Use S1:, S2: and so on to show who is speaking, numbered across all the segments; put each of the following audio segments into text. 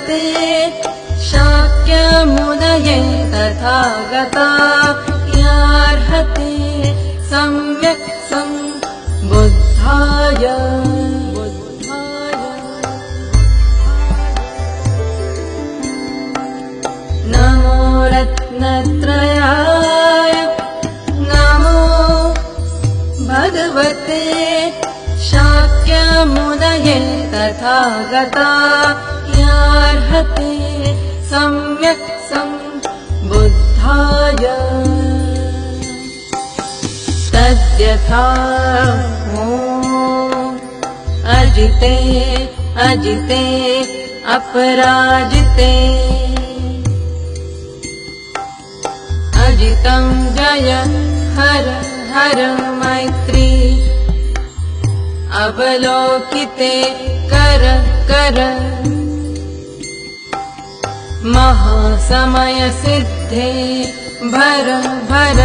S1: भगवते शाक्यमुनये तथागता यार्हते सम्यक् सम्बुद्धाय नमो रत्नत्रयाय नमो भगवते शाक्यमुनये तथागता यार्हते सम्यक् सम्बुद्धाय तद्यथा अजिते अजिते अपराजिते अजितं जय हर हर मैत्री अवलोकिते कर कर महासमय सिद्धे भर भर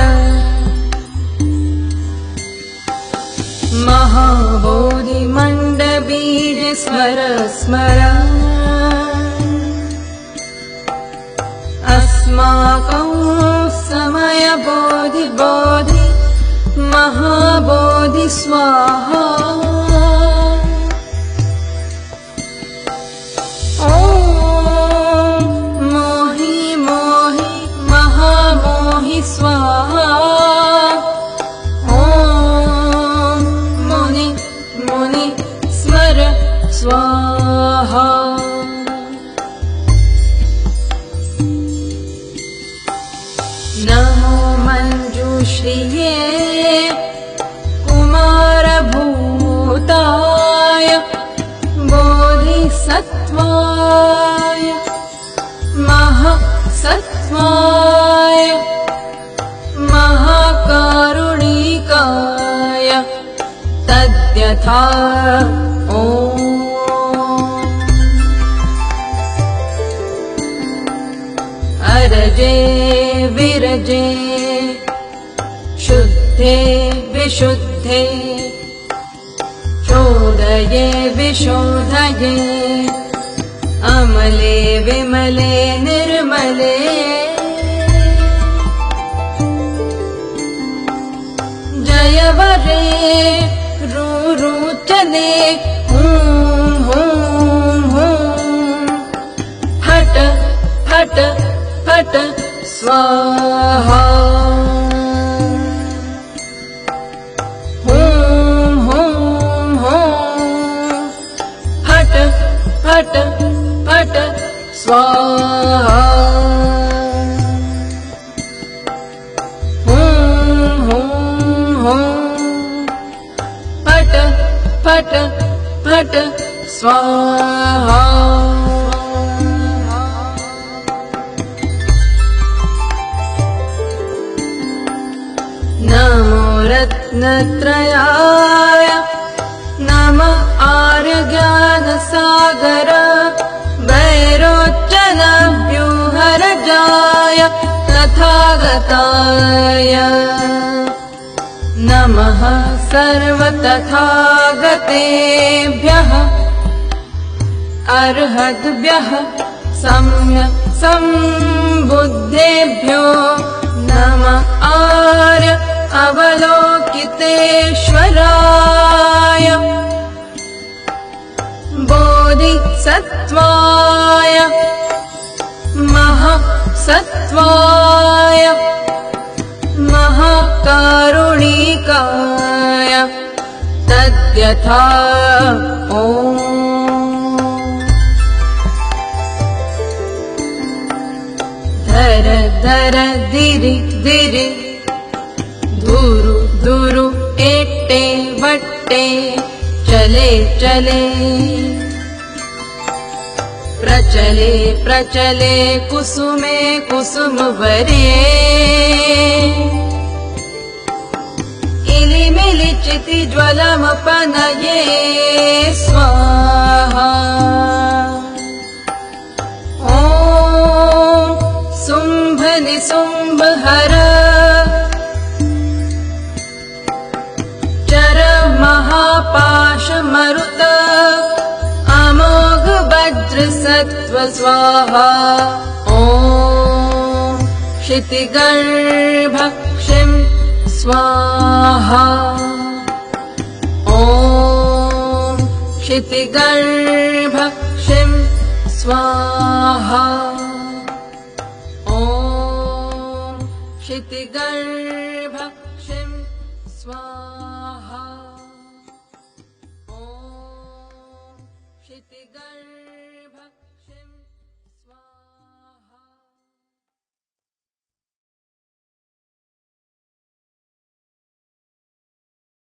S1: महाबोधि मंडबीज स्मर स्मर अस्माकं समय बोधि बोधि महाबोधि स्वाहा मोहि मोहि महामोहि स्वाहा मुनि मुनि स्मर स्वाहा नमो मंजुश्रिये कुमारभूताय बोधिसत्त्वाय महासत्त्वाय महाकारुणिकाय तद्यथा अरजे विरजे शुद्धे विशुद्धे चोदये विशोधये अमले विमले निर्मले जयवरे रुरुचने हूं हूं हूं फट फट फट स्वाहा हूं हूं हूं फट फट फट स्वाहा हूं हूं हूं फट फट फट स्वाहा नमो रत्नत्रयाय नमः आर्यज्ञानसागर वैरोच्चनव्यूहरजाय तथागताय नमः सर्वतथागतेभ्यः अर्हद्भ्यः सम्यक् सम्बुद्धेभ्यो नमः आर्य अवलोकितेश्वराय बोधिसत्त्वाय महासत्त्वाय महाकारुणिकाय तद्यथा धर धर धिरि धिरि धुरु धुरु एट्टे वट्टे चले चले प्रचले प्रचले कुसुमे कुसुमवरे इलिमिलि चितिज्वलमपनये स्वाहा ॐ शुम्भ निशुम्भ हर चर महापाश मरुत अमोघ वज्र सत्त्व स्वाहा ॐ क्षितिगर्भ क्षिं स्वाहा ॐ क्षितिगर्भ क्षिं स्वाहा ॐ क्षितिगर्भ क्षिं स्वाहा ॐ क्षितिगर्भ